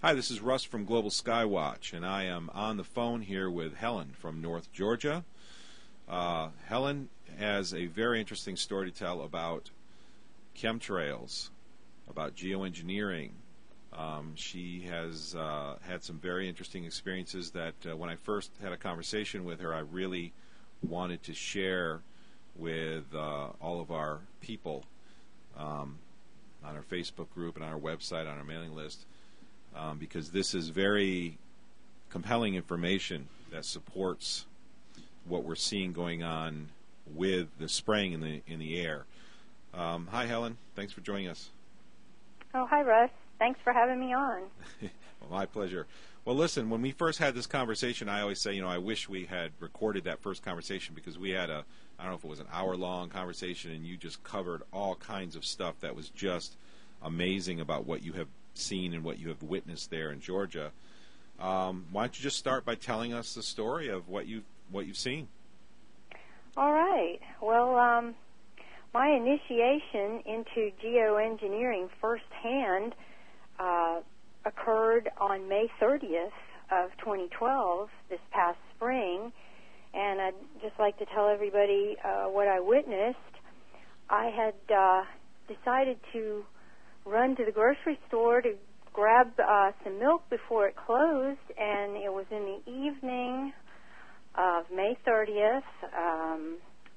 Hi, this is Russ from Global Skywatch, and I am on the phone here with Helen from North Georgia. Helen has a very interesting story to tell about chemtrails, about geoengineering. She has had some very interesting experiences that when I first had a conversation with her, I really wanted to share with all of our people on our Facebook group and on our website, on our mailing list. Because this is very compelling information that supports what we're seeing going on with the spraying in the air. Hi, Helen. Thanks for joining us. Oh, hi, Russ. Thanks for having me on. Well, my pleasure. Well, listen, when we first had this conversation, I always say, I wish we had recorded that first conversation because we had I don't know if it was an hour-long conversation, and you just covered all kinds of stuff that was just amazing about what you have seen and what you have witnessed there in Georgia. Why don't you just start by telling us the story of what you've seen? All right. Well, my initiation into geoengineering firsthand occurred on May 30th of 2012, this past spring, and I'd just like to tell everybody what I witnessed. I had decided to run to the grocery store to grab some milk before it closed, and it was in the evening of May 30th,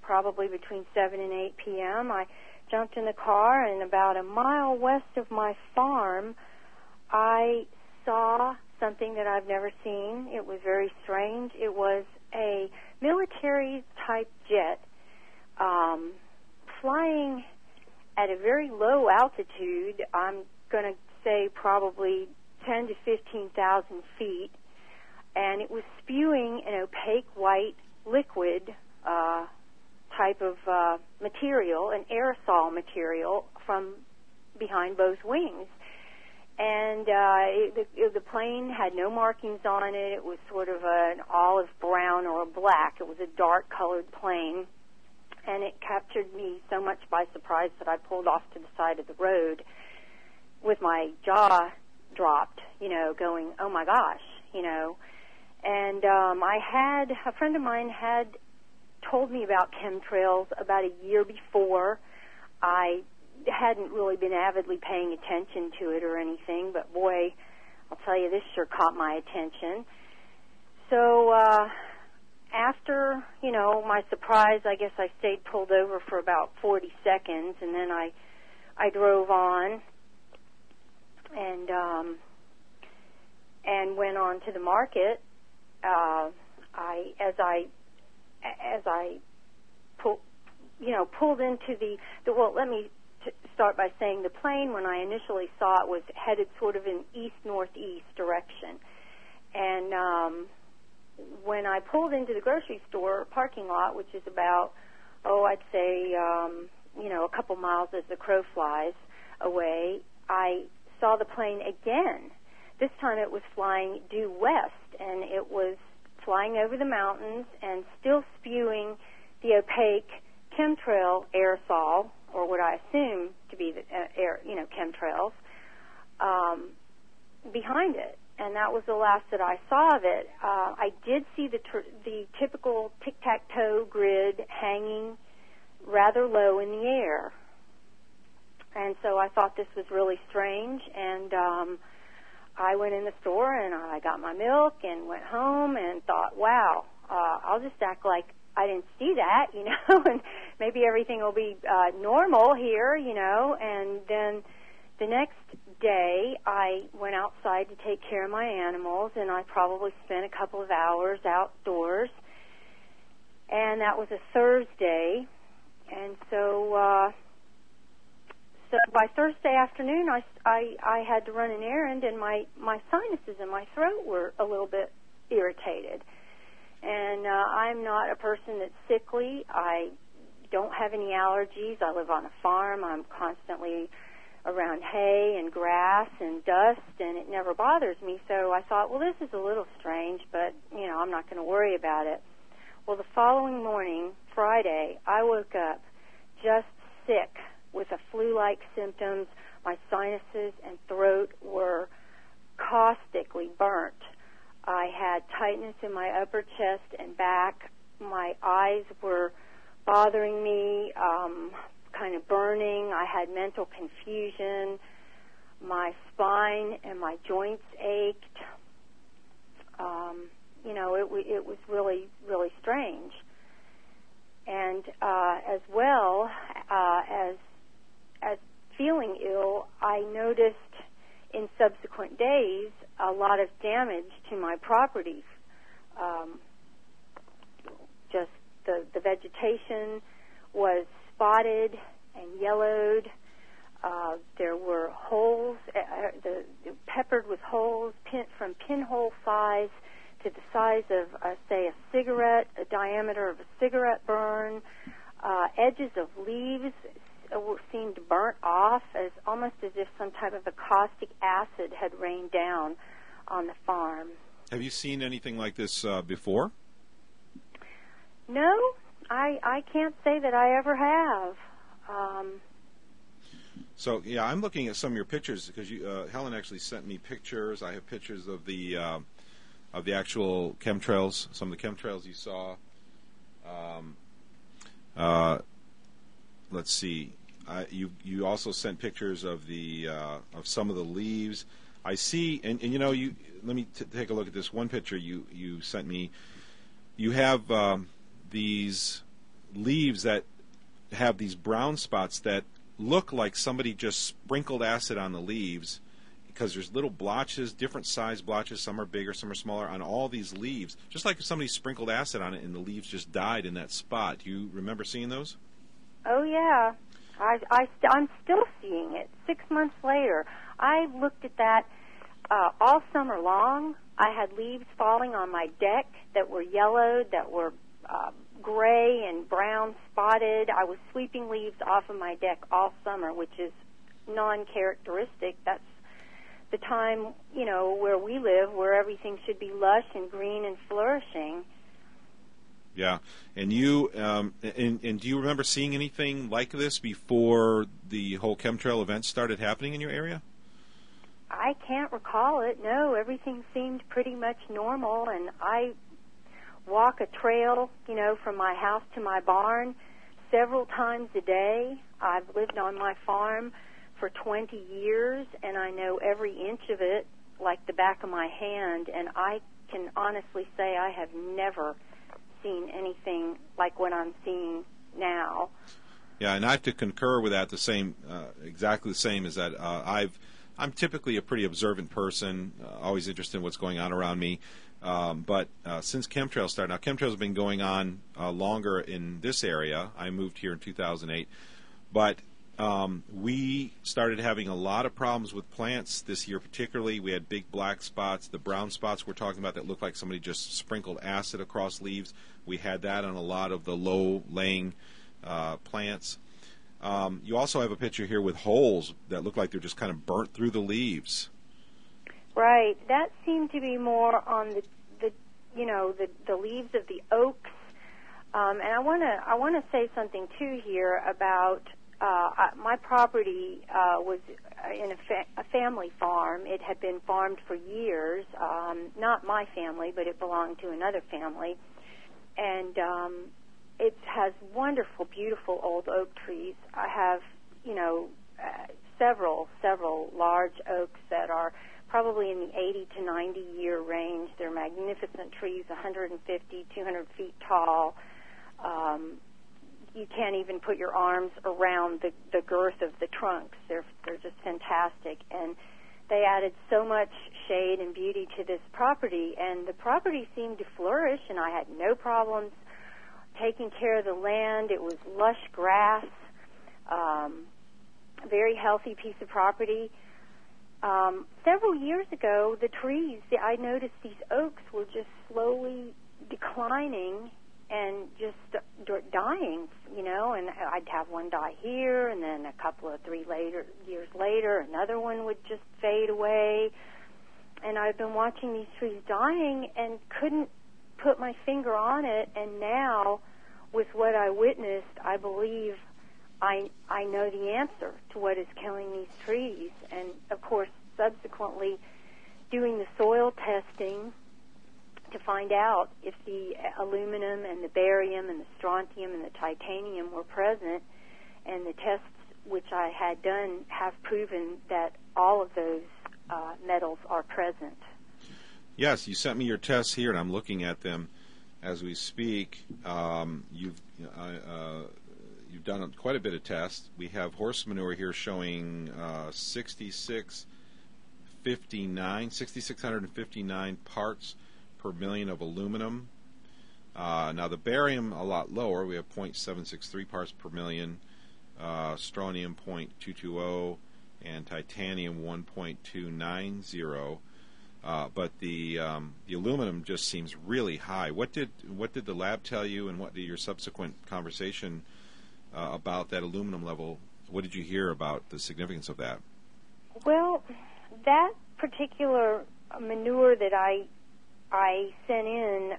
probably between 7 and 8 p.m. I jumped in the car, and about a mile west of my farm, I saw something that I've never seen. It was very strange. It was a military-type jet flying at a very low altitude. I'm going to say probably 10 to 15,000 feet, and it was spewing an opaque white liquid type of material, an aerosol material, from behind both wings. And the plane had no markings on it. It was sort of an olive brown or a black. It was a dark-colored plane. And it captured me so much by surprise that I pulled off to the side of the road with my jaw dropped, going, oh my gosh, And a friend of mine had told me about chemtrails about a year before. I hadn't really been avidly paying attention to it or anything, but boy, I'll tell you, this sure caught my attention. So, after, my surprise, I guess I stayed pulled over for about 40 seconds, and then I drove on and went on to the market. As I pulled into let me start by saying the plane, when I initially saw it, was headed sort of in east-northeast direction. And when I pulled into the grocery store parking lot, which is about, I'd say, a couple miles as the crow flies away, I saw the plane again. This time it was flying due west, and it was flying over the mountains and still spewing the opaque chemtrail aerosol, or what I assume to be the chemtrails, behind it. And that was the last that I saw of it. I did see the typical tic-tac-toe grid hanging rather low in the air. And so I thought this was really strange, and I went in the store and I got my milk and went home and thought, wow, I'll just act like I didn't see that, and maybe everything will be normal here, and then the next day, I went outside to take care of my animals, and I probably spent a couple of hours outdoors, and that was a Thursday, and so by Thursday afternoon, I had to run an errand, and my sinuses and my throat were a little bit irritated, and I'm not a person that's sickly. I don't have any allergies. I live on a farm. I'm constantly around hay and grass and dust, and it never bothers me. So I thought, well, this is a little strange, but, I'm not going to worry about it. Well, the following morning, Friday, I woke up just sick with a flu-like symptoms. My sinuses and throat were basically burnt. I had tightness in my upper chest and back. My eyes were bothering me, kind of burning. I had mental confusion. My spine and my joints ached. It was really, really strange. And as well as feeling ill, I noticed in subsequent days a lot of damage to my properties. Just the vegetation was spotted and yellowed. There were holes, peppered with holes from pinhole size to the size of, say, a diameter of a cigarette burn. Edges of leaves seemed burnt off, almost as if some type of a caustic acid had rained down on the farm. Have you seen anything like this before? No, I can't say that I ever have. So, yeah, I'm looking at some of your pictures because Helen actually sent me pictures. I have pictures of the actual chemtrails, some of the chemtrails you saw. Let's see. You also sent pictures of of some of the leaves. I see, and let me take a look at this one picture you sent me. You have these leaves that have these brown spots that look like somebody just sprinkled acid on the leaves, because there's little blotches, different size blotches. Some are bigger, some are smaller, on all these leaves. Just like if somebody sprinkled acid on it and the leaves just died in that spot. Do you remember seeing those? Oh, yeah. I'm still seeing it 6 months later. I looked at that all summer long. I had leaves falling on my deck that were yellowed, that were gray and brown spotted. I was sweeping leaves off of my deck all summer, which is non-characteristic. That's the time, where we live, where everything should be lush and green and flourishing. Yeah, and you and do you remember seeing anything like this before the whole chemtrail event started happening in your area? I can't recall it. No, everything seemed pretty much normal, and I walk a trail, from my house to my barn several times a day. I've lived on my farm for 20 years, and I know every inch of it like the back of my hand, and I can honestly say I have never seen anything like what I'm seeing now. Yeah, and I have to concur with that. Exactly the same as that. I'm typically a pretty observant person, always interested in what's going on around me. But since chemtrails started, now chemtrails have been going on longer in this area. I moved here in 2008, but we started having a lot of problems with plants this year. Particularly, we had big black spots. The brown spots we're talking about that looked like somebody just sprinkled acid across leaves. We had that on a lot of the low-laying plants. You also have a picture here with holes that look like they're just kind of burnt through the leaves. Right. That seemed to be more on the leaves of the oaks. And I want to say something too here about my property was in a family farm. It had been farmed for years. Not my family, but it belonged to another family. And it has wonderful, beautiful old oak trees. I have, several large oaks that are probably in the 80 to 90 year range. They're magnificent trees, 150, 200 feet tall. You can't even put your arms around the girth of the trunks. They're just fantastic. And they added so much shade and beauty to this property, and the property seemed to flourish, and I had no problems taking care of the land. It was lush grass, very healthy piece of property. Several years ago, the trees, I noticed these oaks were just slowly declining and just dying, and I'd have one die here, and then a couple of 3 years later, another one would just fade away. And I've been watching these trees dying and couldn't put my finger on it, and now, with what I witnessed, I believe I know the answer to what is killing these trees. And, of course, subsequently doing the soil testing to find out if the aluminum and the barium and the strontium and the titanium were present, and the tests which I had done have proven that all of those metals are present. Yes, you sent me your tests here, and I'm looking at them as we speak. You've done quite a bit of tests. We have horse manure here showing 6,659 parts per million of aluminum. Now the barium a lot lower. We have 0.763 parts per million, strontium 0.220, and titanium 1.290. But the aluminum just seems really high. What did the lab tell you, and what did your subsequent conversation about that aluminum level? What did you hear about the significance of that? Well, that particular manure that I sent in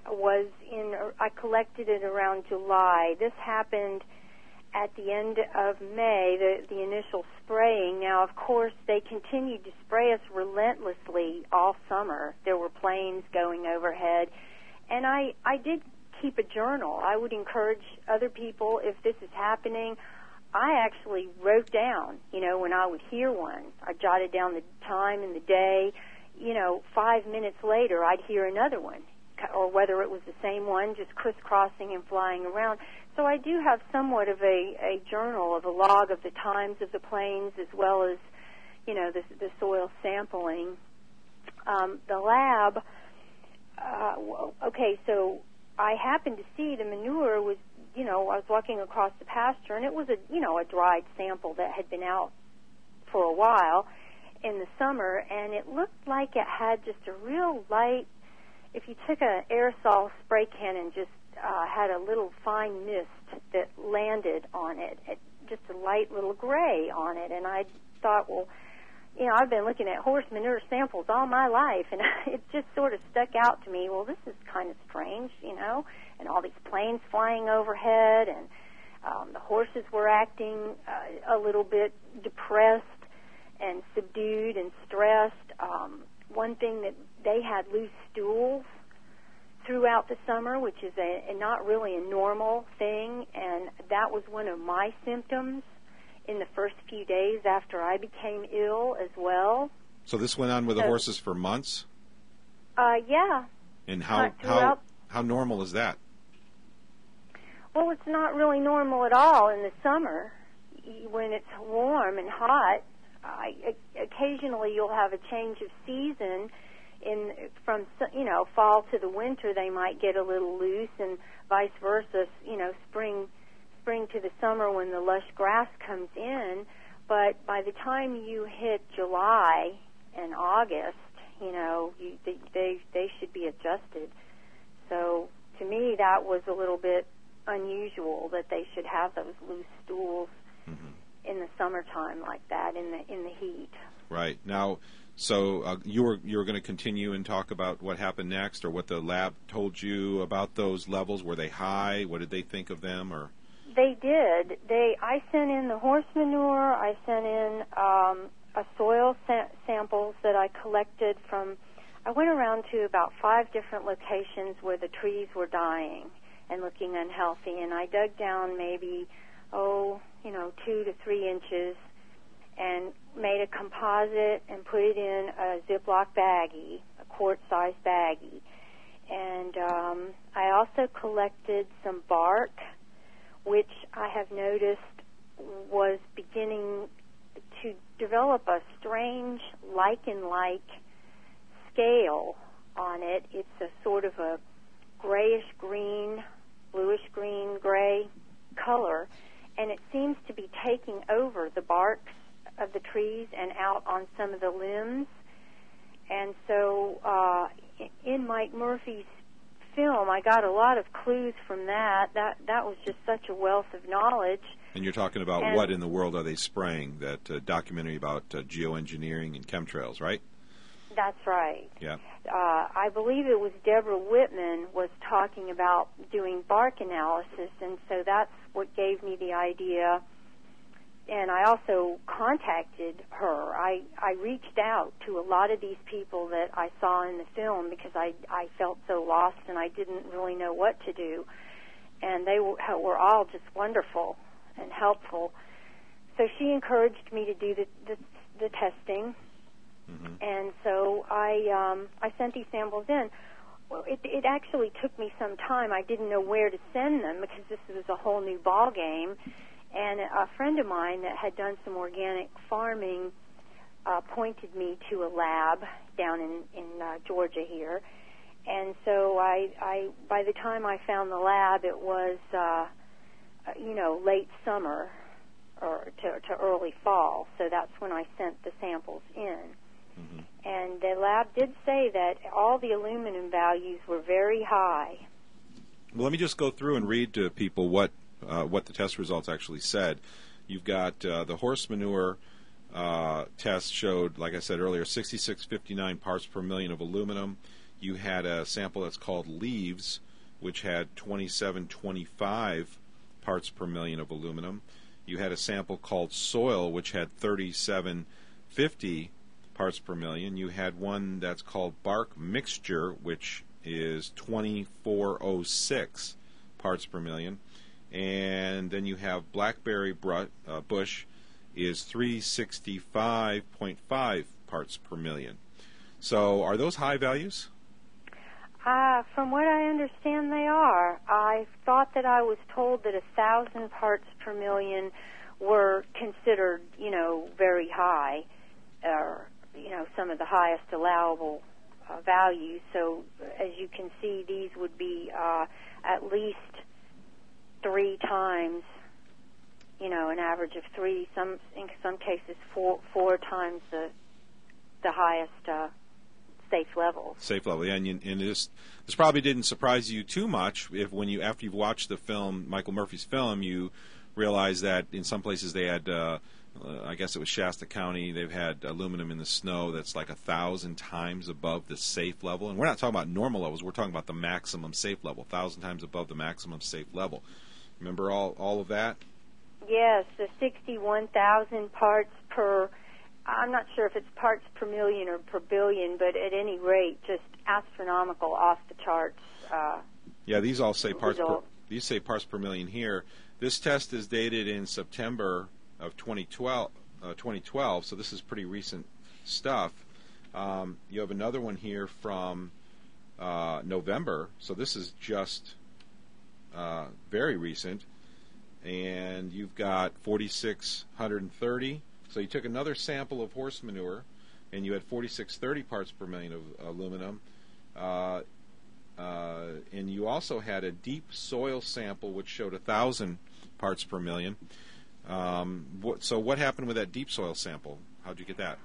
I collected it around July. This happened at the end of May, the initial spraying. Now, of course, they continued to spray us relentlessly all summer. There were planes going overhead, and I did keep a journal. I would encourage other people, if this is happening, I actually wrote down, when I would hear one. I jotted down the time and the day. 5 minutes later, I'd hear another one, or whether it was the same one, just crisscrossing and flying around. So I do have somewhat of a journal, of a log of the times of the planes, as well as, the soil sampling. The lab, so I happened to see the manure was, I was walking across the pasture, and it was a dried sample that had been out for a while in the summer, and it looked like it had just a real light, if you took an aerosol spray can and just had a little fine mist that landed on it, just a light little gray on it. And I thought, well, I've been looking at horse manure samples all my life, and it just sort of stuck out to me. Well, this is kind of strange, and all these planes flying overhead, and the horses were acting a little bit depressed and subdued and stressed. One thing that they had loose stools throughout the summer, which is not really a normal thing, and that was one of my symptoms in the first few days after I became ill as well. So this went on with the horses for months? Yeah. And how normal is that? Well, it's not really normal at all in the summer when it's warm and hot. Occasionally you'll have a change of season from fall to the winter. They might get a little loose, and vice versa, spring to the summer when the lush grass comes in. But by the time you hit July and August, they should be adjusted. So to me, that was a little bit unusual that they should have those loose stools in the summertime like that, in the heat. Right. Now, so you were going to continue and talk about what happened next, or what the lab told you about those levels. Were they high? What did they think of them? Or they did. I sent in the horse manure. I sent in soil samples that I collected from. I went around to about 5 different locations where the trees were dying and looking unhealthy, and I dug down maybe 2 to 3 inches and made a composite and put it in a Ziploc baggie, a quart-sized baggie. And I also collected some bark, which I have noticed was beginning to develop a strange lichen-like scale on it. It's a sort of a grayish-green, bluish-green, gray color, and it seems to be taking over the barks of the trees and out on some of the limbs. And so in Mike Murphy's film, I got a lot of clues from that. That was just such a wealth of knowledge. And you're talking about what in the world are they spraying? That documentary about geoengineering and chemtrails, right? That's right. Yeah. I believe it was Deborah Whitman was talking about doing bark analysis, and so that's what gave me the idea and I also contacted her. I reached out to a lot of these people that I saw in the film because I felt so lost and I didn't really know what to do. And they were all just wonderful and helpful. So she encouraged me to do the testing, and so I sent these samples in. Well, it actually took me some time. I didn't know where to send them because this was a whole new ball game. And a friend of mine that had done some organic farming pointed me to a lab down in Georgia here. And so I by the time I found the lab, it was late summer or to early fall. So that's when I sent the samples in. And the lab did say that all the aluminum values were very high. Well, let me just go through and read to people what the test results actually said. You've got the horse manure test showed, like I said earlier, 6659 parts per million of aluminum. You had a sample that's called leaves, which had 2725 parts per million of aluminum. You had a sample called soil, which had 3750 parts per million. You had one that's called bark mixture, which is 2406 parts per million. And then you have blackberry bush is 365.5 parts per million. So are those high values? From what I understand, they are. I thought that I was told that 1,000 parts per million were considered, very high, or, some of the highest allowable values. So as you can see, these would be at least 3 times, an average of 3, in some cases 4 times the highest safe level. Safe level, yeah. And this probably didn't surprise you too much if after you've watched the film, Michael Murphy's film, you realize that in some places they had, I guess it was Shasta County, they've had aluminum in the snow that's like 1,000 times above the safe level. And we're not talking about normal levels, we're talking about the maximum safe level, 1,000 times above the maximum safe level. Remember all of that? Yes, the 61,000 parts per, I'm not sure if it's parts per million or per billion, but at any rate, just astronomical, off the charts. Yeah, these all say parts per million here. This test is dated in September of 2012, so this is pretty recent stuff. You have another one here from November, so this is just very recent. And you've got 4,630. So you took another sample of horse manure, and you had 4,630 parts per million of aluminum. And you also had a deep soil sample, which showed 1,000 parts per million. So what happened with that deep soil sample? How'd you get that?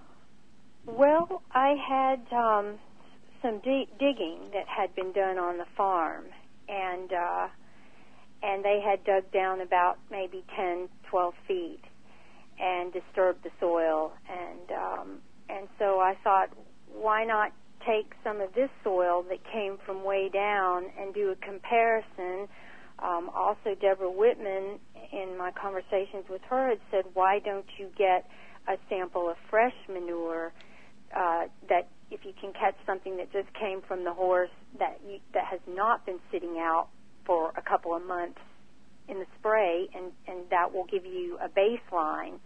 Well, I had some digging that had been done on the farm, and they had dug down about maybe 10, 12 feet and disturbed the soil. And so I thought, why not take some of this soil that came from way down and do a comparison. Also, Deborah Whitman, in my conversations with her, had said, why don't you get a sample of fresh manure that if you can catch something that just came from the horse that has not been sitting out for a couple of months in the spray, and that will give you a baseline.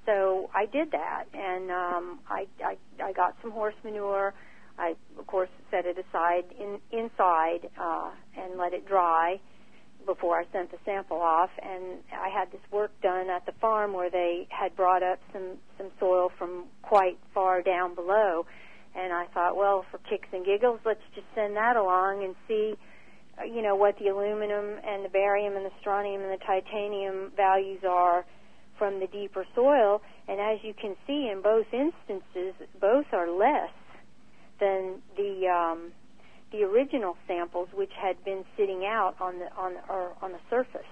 So I did that, and I got some horse manure. I, of course, set it aside inside and let it dry before I sent the sample off. And I had this work done at the farm where they had brought up some soil from quite far down below. And I thought, well, for kicks and giggles, let's just send that along and see, what the aluminum and the barium and the strontium and the titanium values are from the deeper soil. And as you can see, in both instances, both are less than the original samples, which had been sitting out on the surface.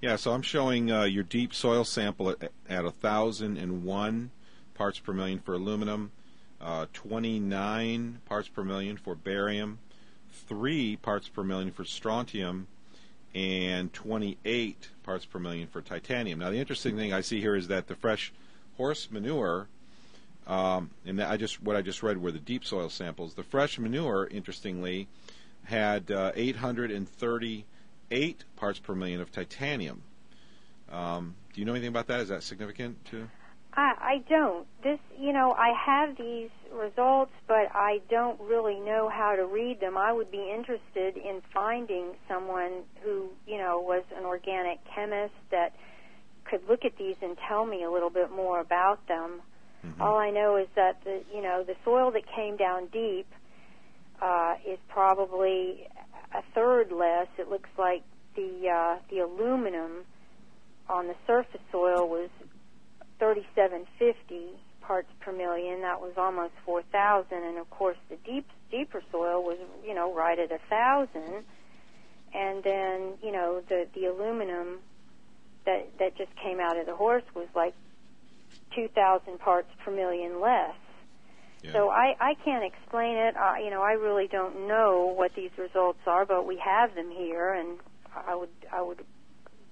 Yeah, so I'm showing your deep soil sample at 1,001 parts per million for aluminum, 29 parts per million for barium, 3 parts per million for strontium, and 28 parts per million for titanium. Now, the interesting thing I see here is that the fresh horse manure, and what I just read were the deep soil samples. The fresh manure, interestingly, had 838 parts per million of titanium. Do you know anything about that? Is that significant too? I don't. I have these results, but I don't really know how to read them. I would be interested in finding someone who, was an organic chemist that could look at these and tell me a little bit more about them. Mm-hmm. All I know is that the soil that came down deep is probably a third less. It looks like the aluminum on the surface soil was 3,750 parts per million. That was almost 4,000, and of course the deeper soil was right at 1,000. And then the aluminum that just came out of the horse was like 2,000 parts per million less. Yeah. So I can't explain it. I really don't know what these results are, but we have them here, and I would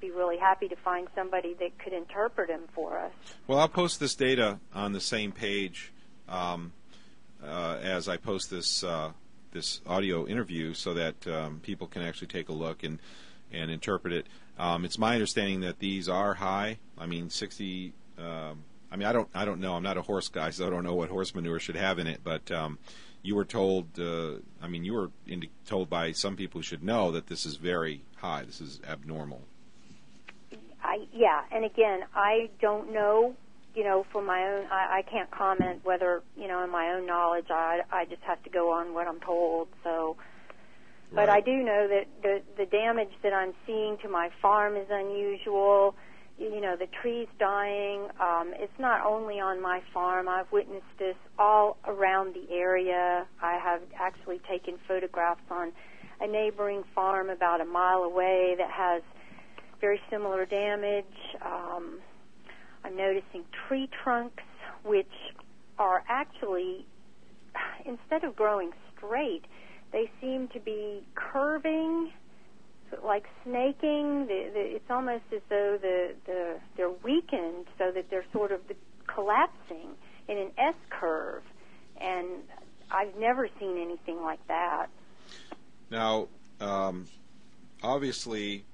be really happy to find somebody that could interpret them for us. Well, I'll post this data on the same page as I post this audio interview, so that people can actually take a look and interpret it. It's my understanding that these are high. I mean, 60. I don't know. I'm not a horse guy, so I don't know what horse manure should have in it. But you were told. Told by some people who should know that this is very high. This is abnormal. And again, I don't know, for my own, I can't comment whether, in my own knowledge, I just have to go on what I'm told, so, but right. I do know that the damage that I'm seeing to my farm is unusual, the trees dying. It's not only on my farm. I've witnessed this all around the area. I have actually taken photographs on a neighboring farm about a mile away that has very similar damage. I'm noticing tree trunks, which are actually, instead of growing straight, they seem to be curving, like snaking. It's almost as though they're weakened, so that they're sort of collapsing in an S curve. And I've never seen anything like that. Now, obviously,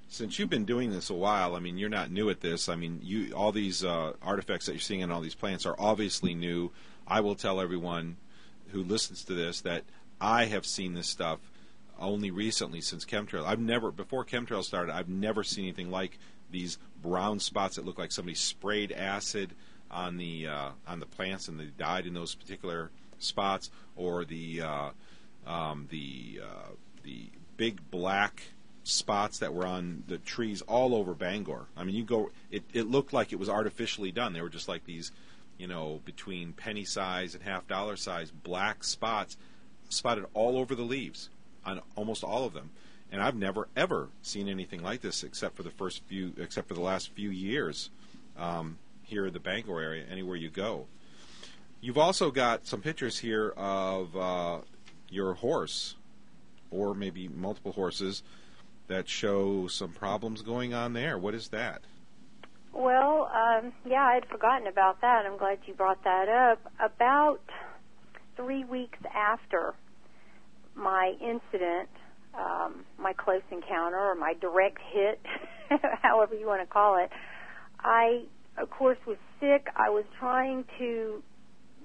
since you've been doing this a while, I mean, you're not new at this. I mean, all these artifacts that you're seeing in all these plants are obviously new. I will tell everyone who listens to this that I have seen this stuff only recently since chemtrail. Before chemtrail started, I've never seen anything like these brown spots that look like somebody sprayed acid on the plants and they died in those particular spots, or the big black spots that were on the trees all over Bangor. I mean, it looked like it was artificially done. They were just like these, between penny size and $half size black spots spotted all over the leaves on almost all of them. And I've never ever seen anything like this except for the last few years here in the Bangor area. Anywhere you go, you've also got some pictures here of your horse, or maybe multiple horses, that show some problems going on there. What is that? Well, I had forgotten about that. I'm glad you brought that up. About 3 weeks after my incident, my close encounter, or my direct hit, however you want to call it, I, of course, was sick. I was trying to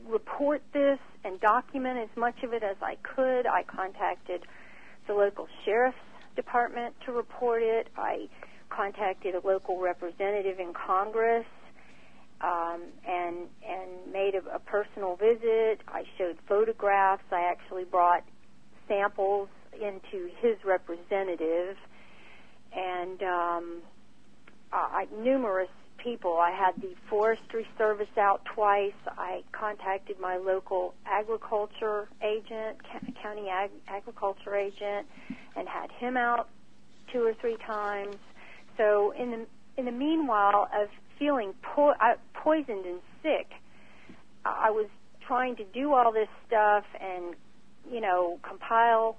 report this and document as much of it as I could. I contacted the local sheriff's department to report it. I contacted a local representative in Congress and made a personal visit. I showed photographs. I actually brought samples into his representative, and numerous people. I had the Forestry Service out twice. I contacted my local agriculture agent, county agriculture agent, and had him out 2 or 3 times. So in the meanwhile of feeling poisoned and sick, I was trying to do all this stuff and compile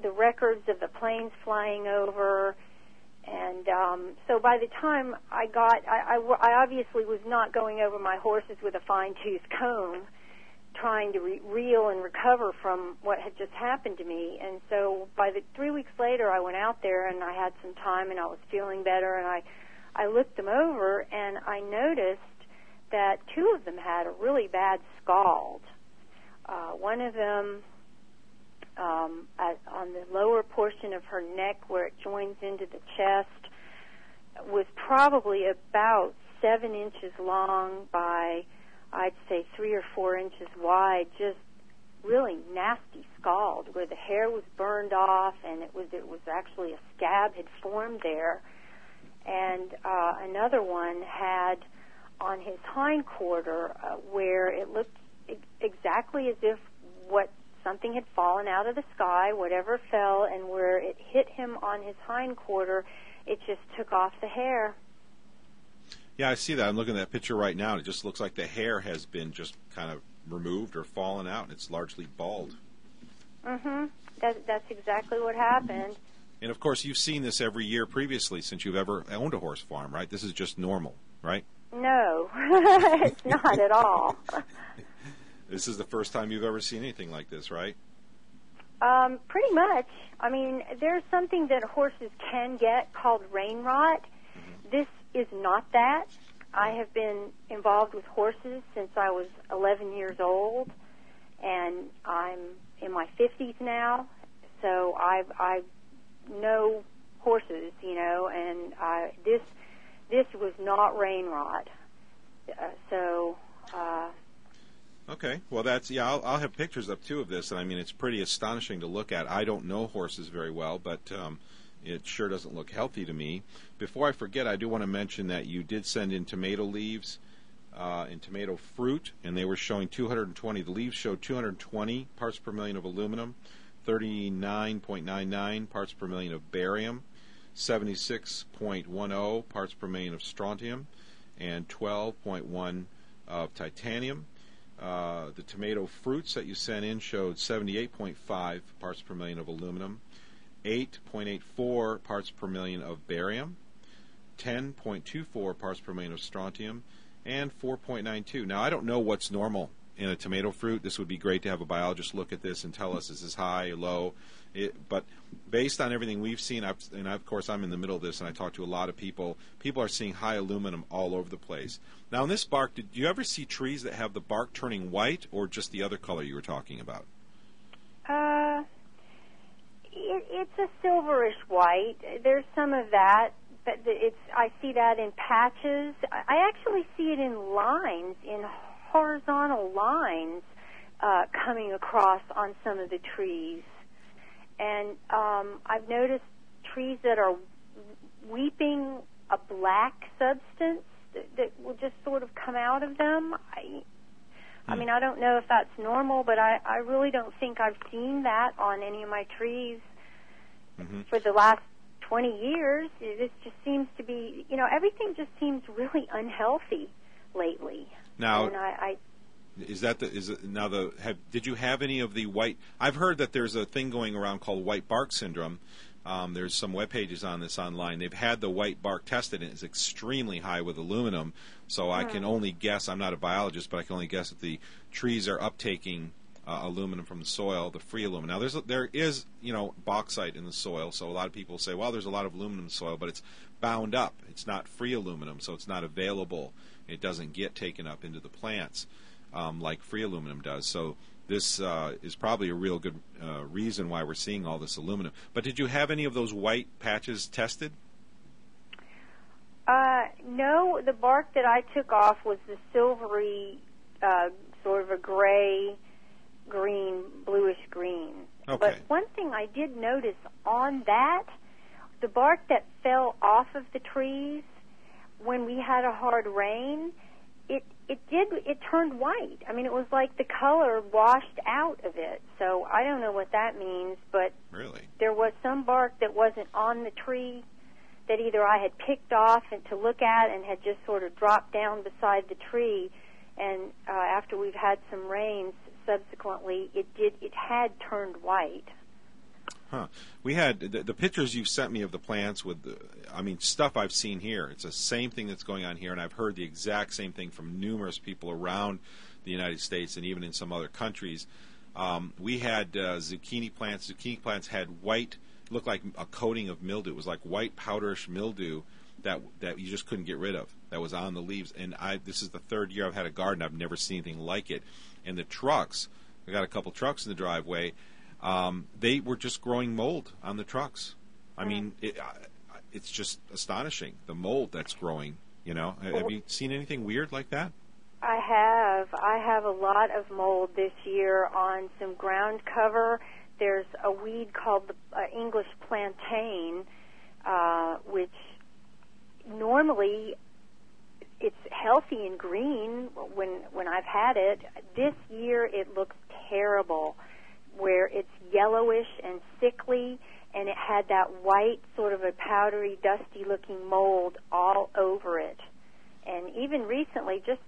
the records of the planes flying over. And so by the time I obviously was not going over my horses with a fine-tooth comb, trying to reel and recover from what had just happened to me. And so by 3 weeks later, I went out there and I had some time and I was feeling better, and I looked them over and I noticed that two of them had a really bad scald. One of them, on the lower portion of her neck where it joins into the chest, was probably about 7 inches long by, I'd say, 3 or 4 inches wide, just really nasty scald where the hair was burned off and it was actually a scab had formed there. And another one had on his hindquarter where it looked exactly as if something had fallen out of the sky, whatever fell, and where it hit him on his hindquarter, it just took off the hair. Yeah, I see that. I'm looking at that picture right now, and it just looks like the hair has been just kind of removed or fallen out, and it's largely bald. Mm-hmm. That's exactly what happened. And, of course, you've seen this every year previously since you've ever owned a horse farm, right? This is just normal, right? No, it's not at all. This is the first time you've ever seen anything like this, right? Pretty much. I mean, there's something that horses can get called rain rot. Mm-hmm. This is not that. I have been involved with horses since I was 11 years old, and I'm in my 50s now, so I know horses, and this was not rain rot. Okay, well I'll have pictures up too of this, and I mean it's pretty astonishing to look at. I don't know horses very well, but it sure doesn't look healthy to me. Before I forget, I do want to mention that you did send in tomato leaves and tomato fruit, and they were showing 220. The leaves showed 220 parts per million of aluminum, 39.99 parts per million of barium, 76.10 parts per million of strontium, and 12.1 of titanium. The tomato fruits that you sent in showed 78.5 parts per million of aluminum, 8.84 parts per million of barium, 10.24 parts per million of strontium, and 4.92. Now, I don't know what's normal in a tomato fruit. This would be great to have a biologist look at this and tell us is this high or low. But based on everything we've seen, and of course I'm in the middle of this, and I talk to a lot of people, people are seeing high aluminum all over the place. Now, in this bark, did you ever see trees that have the bark turning white, or just the other color you were talking about? It's a silverish white. There's some of that, but I see that in patches. I actually see it in lines, in horizontal lines coming across on some of the trees. And I've noticed trees that are weeping a black substance that will just sort of come out of them. I mean, I don't know if that's normal, but I really don't think I've seen that on any of my trees for the last 20 years. This just seems to be, everything just seems really unhealthy lately. Now, and did you have any of the white? I've heard that there's a thing going around called white bark syndrome. There's some web pages on this online. They've had the white bark tested, and it's extremely high with aluminum. So I can only guess. I'm not a biologist, but I can only guess that the trees are uptaking aluminum from the soil, the free aluminum. Now there is bauxite in the soil, so a lot of people say, well, there's a lot of aluminum in the soil, but it's bound up. It's not free aluminum, so it's not available. It doesn't get taken up into the plants like free aluminum does. So this is probably a real good reason why we're seeing all this aluminum. But did you have any of those white patches tested? No, the bark that I took off was the silvery, sort of a gray, green, bluish green. Okay. But one thing I did notice on that, the bark that fell off of the trees when we had a hard rain, it turned white. I mean, it was like the color washed out of it. So I don't know what that means, but really, there was some bark that wasn't on the tree that either I had picked off and to look at and had just sort of dropped down beside the tree, and after we've had some rains subsequently, it had turned white. Huh. We had the pictures you sent me of the plants with, stuff I've seen here. It's the same thing that's going on here, and I've heard the exact same thing from numerous people around the United States and even in some other countries. We had zucchini plants. Zucchini plants had white, looked like a coating of mildew. It was like white powderish mildew that you just couldn't get rid of. That was on the leaves. And this is the third year I've had a garden. I've never seen anything like it. And the trucks, we got a couple trucks in the driveway. They were just growing mold on the trucks. I mean, it's just astonishing, the mold that's growing. Have you seen anything weird like that? I have. I have a lot of mold this year on some ground cover. There's a weed called the English plantain, which normally it's healthy and green when I've had it. This year it looks terrible, where it's yellowish and sickly, and it had that white, sort of a powdery, dusty-looking mold all over it. And even recently, just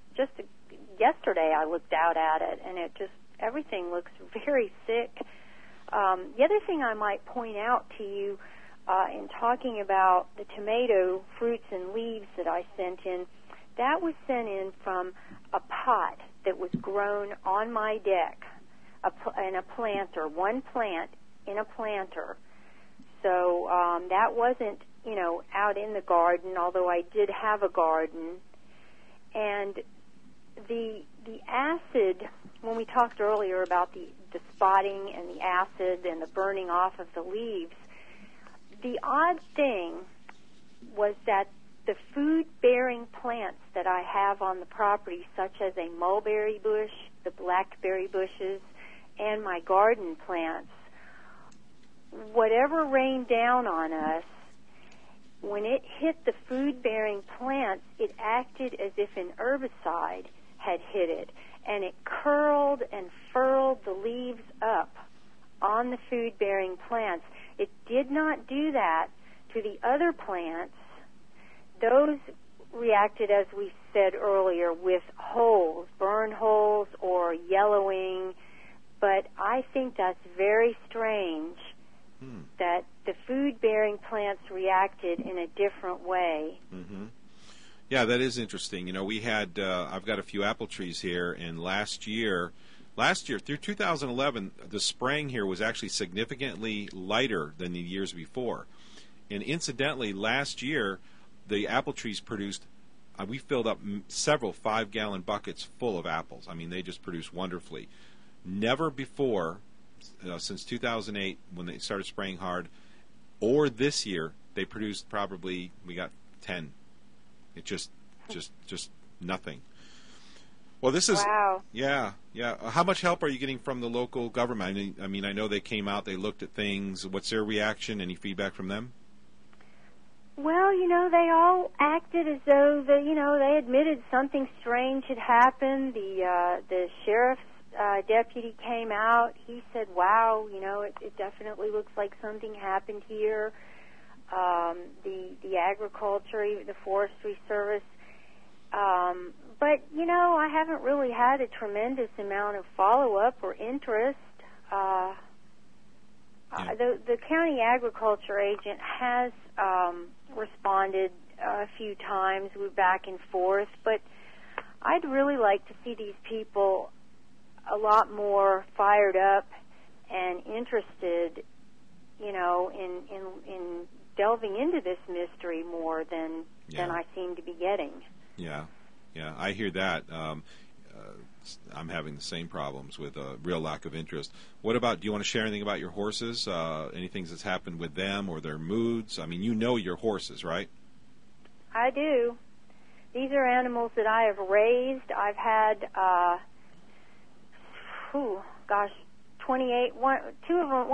yesterday, I looked out at it, and everything looks very sick. The other thing I might point out to you in talking about the tomato fruits and leaves that I sent in, that was sent in from a pot that was grown on my deck in a planter, one plant in a planter. So that wasn't, out in the garden, although I did have a garden. And the acid, when we talked earlier about the spotting and the acid and the burning off of the leaves, the odd thing was that the food-bearing plants that I have on the property, such as a mulberry bush, the blackberry bushes, and my garden plants, whatever rained down on us, when it hit the food-bearing plants, it acted as if an herbicide had hit it, and it curled and furled the leaves up on the food-bearing plants. It did not do that to the other plants. Those reacted, as we said earlier, with holes, burn holes or yellowing, but I think that's very strange that the food-bearing plants reacted in a different way. Mm-hmm. Yeah, that is interesting. We had, I've got a few apple trees here, and last year, through 2011, the spraying here was actually significantly lighter than the years before. And incidentally, last year, the apple trees produced, we filled up several 5-gallon buckets full of apples. I mean, they just produced wonderfully. Never before, since 2008, when they started spraying hard, or this year, they produced probably, we got 10. It just nothing. Well, this is, wow. Yeah. How much help are you getting from the local government? I mean, I know they came out, they looked at things. What's their reaction? Any feedback from them? Well, they all acted as though they admitted something strange had happened. The sheriff's deputy came out. He said, "Wow, it definitely looks like something happened here." The agriculture, the forestry service. But I haven't really had a tremendous amount of follow-up or interest. The county agriculture agent has responded a few times. We're back and forth, but I'd really like to see these people a lot more fired up and interested, in delving into this mystery more than I seem to be getting. Yeah, I hear that. I'm having the same problems with a real lack of interest. What about, do you want to share anything about your horses? Anything that's happened with them or their moods? I mean, your horses, right? I do. These are animals that I have raised. I've had, 28. Two of them.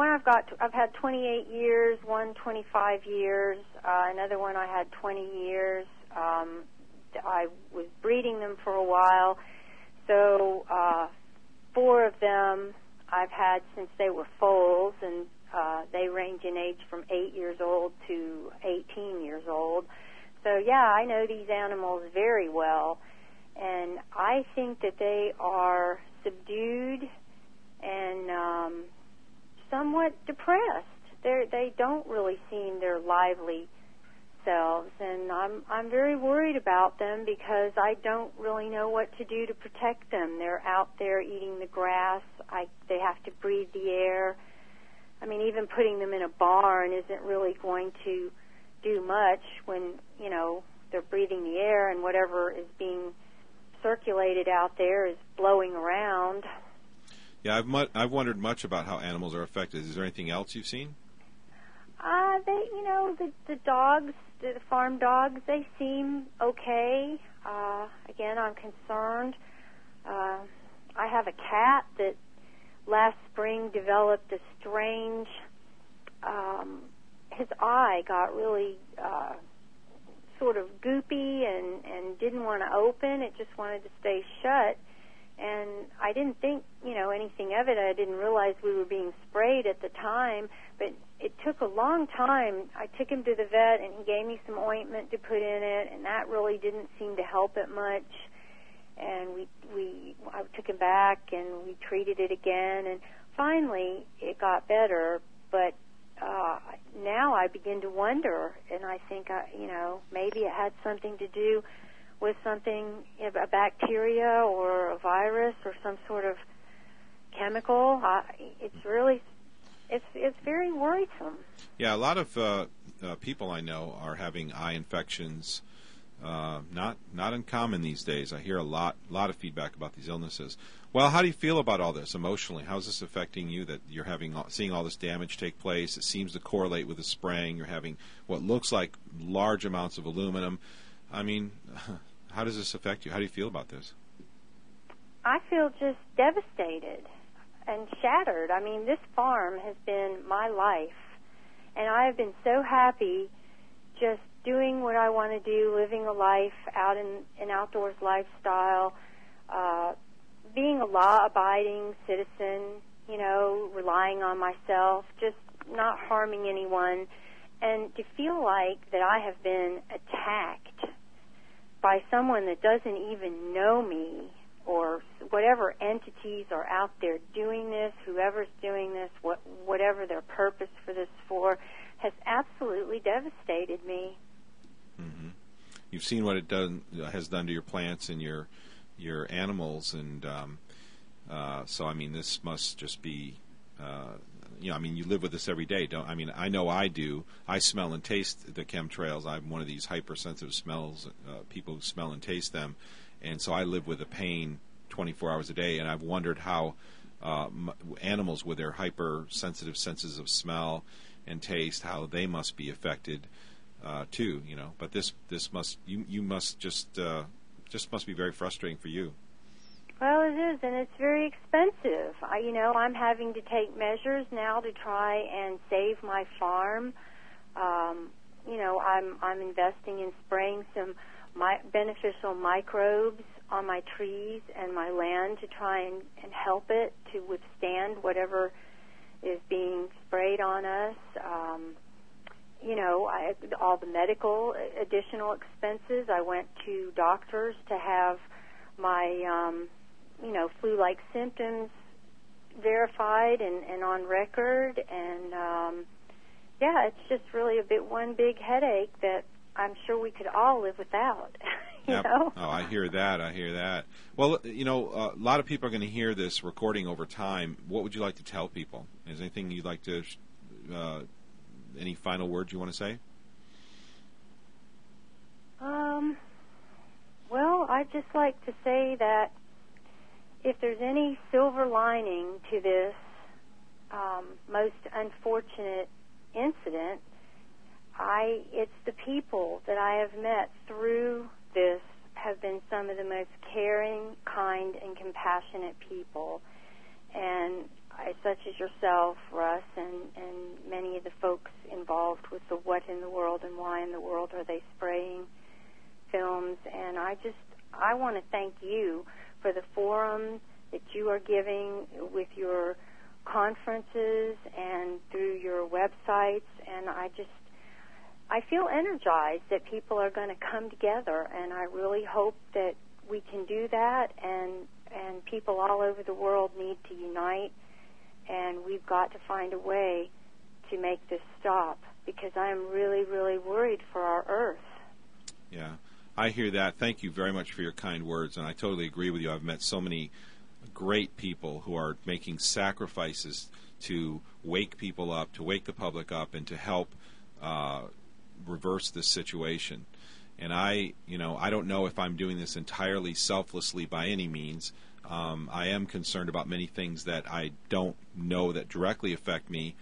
I've had 28 years. One 25 years. Another one I had 20 years. I was breeding them for a while. So 4 of them I've had since they were foals, and they range in age from 8 years old to 18 years old. So, I know these animals very well, and I think that they are subdued and somewhat depressed. they don't really seem their lively selves, and I'm very worried about them because I don't really know what to do to protect them. They're out there eating the grass. They have to breathe the air. I mean, even putting them in a barn isn't really going to do much when, they're breathing the air and whatever is being circulated out there is blowing around. Yeah, I've wondered much about how animals are affected. Is there anything else you've seen? The dogs, the farm dogs, they seem okay. Again, I'm concerned. I have a cat that last spring developed a strange, his eye got really sort of goopy and didn't want to open. It just wanted to stay shut. And I didn't think, anything of it. I didn't realize we were being sprayed at the time, but it took a long time. I took him to the vet, and he gave me some ointment to put in it, and that really didn't seem to help it much. And I took him back, and we treated it again, and finally it got better. But now I begin to wonder, and I think, maybe it had something to do with something, a bacteria or a virus or some sort of chemical. It's very worrisome. Yeah, a lot of people I know are having eye infections. Not uncommon these days. I hear a lot of feedback about these illnesses. Well, how do you feel about all this emotionally? How's this affecting you that you're seeing all this damage take place? It seems to correlate with the spraying. You're having what looks like large amounts of aluminum. I mean, how does this affect you? How do you feel about this? I feel just devastated and shattered. I mean, this farm has been my life, and I have been so happy just doing what I want to do, living a life out in an outdoors lifestyle, being a law-abiding citizen, relying on myself, just not harming anyone, and to feel like that I have been attacked by someone that doesn't even know me, or whatever entities are out there doing this, whoever's doing this, whatever their purpose for this has absolutely devastated me. Mm-hmm. You've seen what it has done to your plants and your animals, and so I mean, this must just be, you live with this every day. I know I do. I smell and taste the chemtrails. I'm one of these hypersensitive people who smell and taste them, and so I live with the pain 24 hours a day. And I've wondered how animals with their hypersensitive senses of smell and taste, how they must be affected too. But this must must be very frustrating for you. Well, it is, and it's very expensive. I'm having to take measures now to try and save my farm. I'm investing in spraying some beneficial microbes on my trees and my land to try and help it to withstand whatever is being sprayed on us. All the medical additional expenses. I went to doctors to have my flu-like symptoms verified and on record, and it's just really one big headache that I'm sure we could all live without. you know? Oh, I hear that. Well, a lot of people are going to hear this recording over time. What would you like to tell people? Is there anything you'd like to, any final words you want to say? Well, I'd just like to say that if there's any silver lining to this most unfortunate incident, it's the people that I have met through this have been some of the most caring, kind, and compassionate people. And such as yourself, Russ, and many of the folks involved with the what in the world and why in the world are they spraying films. And I want to thank you for the forum that you are giving with your conferences and through your websites. And I feel energized that people are going to come together, and I really hope that we can do that, and people all over the world need to unite, and we've got to find a way to make this stop, because I am really, really worried for our Earth. Yeah, I hear that. Thank you very much for your kind words, and I totally agree with you. I've met so many great people who are making sacrifices to wake people up, to wake the public up, and to help reverse this situation. And I don't know if I'm doing this entirely selflessly by any means. I am concerned about many things that I don't know that directly affect me,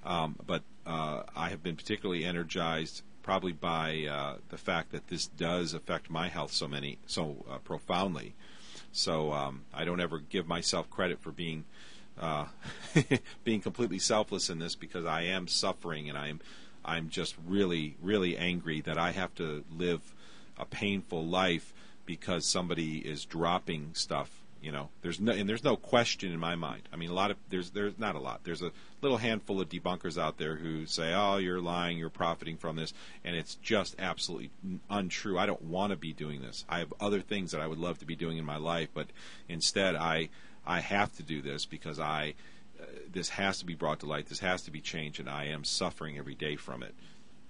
but I have been particularly energized probably by the fact that this does affect my health so profoundly. So I don't ever give myself credit for being being completely selfless in this, because I am suffering, and I'm just really, really angry that I have to live a painful life because somebody is dropping stuff. There's no question in my mind. I mean, there's not a lot. There's a little handful of debunkers out there who say, "Oh, you're lying, you're profiting from this," and it's just absolutely untrue. I don't want to be doing this. I have other things that I would love to be doing in my life, but instead I have to do this because this has to be brought to light. This has to be changed, and I am suffering every day from it.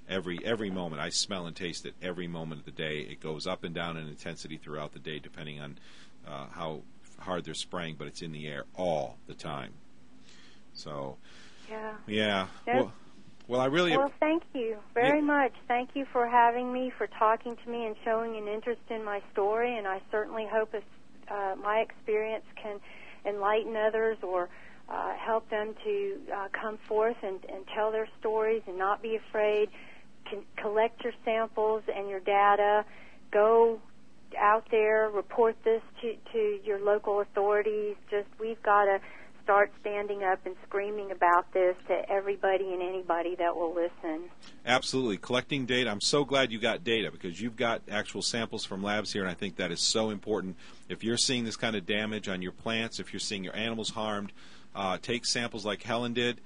Every moment I smell and taste it. Every moment of the day, it goes up and down in intensity throughout the day, depending on how hard they're spraying, but it's in the air all the time. So, yeah. Well, I really. Well, thank you very much. Thank you for having me, for talking to me, and showing an interest in my story. And I certainly hope if my experience can enlighten others or help them to come forth and tell their stories and not be afraid. Collect your samples and your data. Go out there, report this to your local authorities. We've got to start standing up and screaming about this to everybody and anybody that will listen. Absolutely. Collecting data. I'm so glad you got data, because you've got actual samples from labs here, and I think that is so important. If you're seeing this kind of damage on your plants, if you're seeing your animals harmed, take samples like Helen did,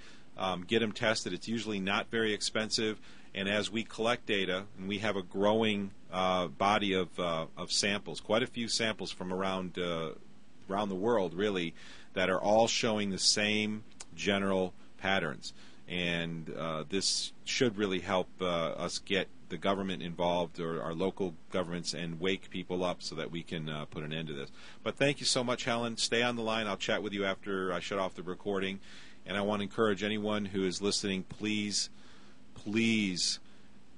get them tested. It's usually not very expensive. And as we collect data, and we have a growing body of samples, quite a few samples from around the world, really, that are all showing the same general patterns. And this should really help us get the government involved, or our local governments, and wake people up so that we can put an end to this. But thank you so much, Helen. Stay on the line. I'll chat with you after I shut off the recording. And I want to encourage anyone who is listening, please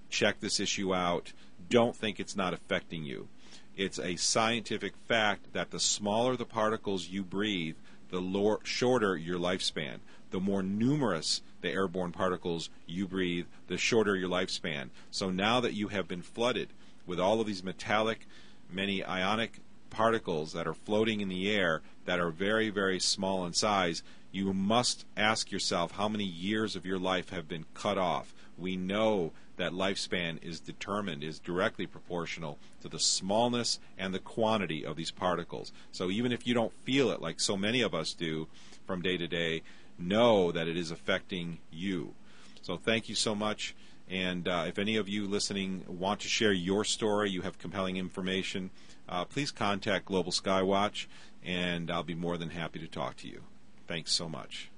check this issue out. Don't think it's not affecting you. It's a scientific fact that the smaller the particles you breathe, the shorter your lifespan. The more numerous the airborne particles you breathe, the shorter your lifespan. So now that you have been flooded with all of these metallic, many ionic particles that are floating in the air that are very, very small in size, you must ask yourself how many years of your life have been cut off. We know that lifespan is directly proportional to the smallness and the quantity of these particles. So even if you don't feel it like so many of us do from day to day, know that it is affecting you. So thank you so much. And if any of you listening want to share your story, you have compelling information, please contact Global Skywatch, and I'll be more than happy to talk to you. Thanks so much.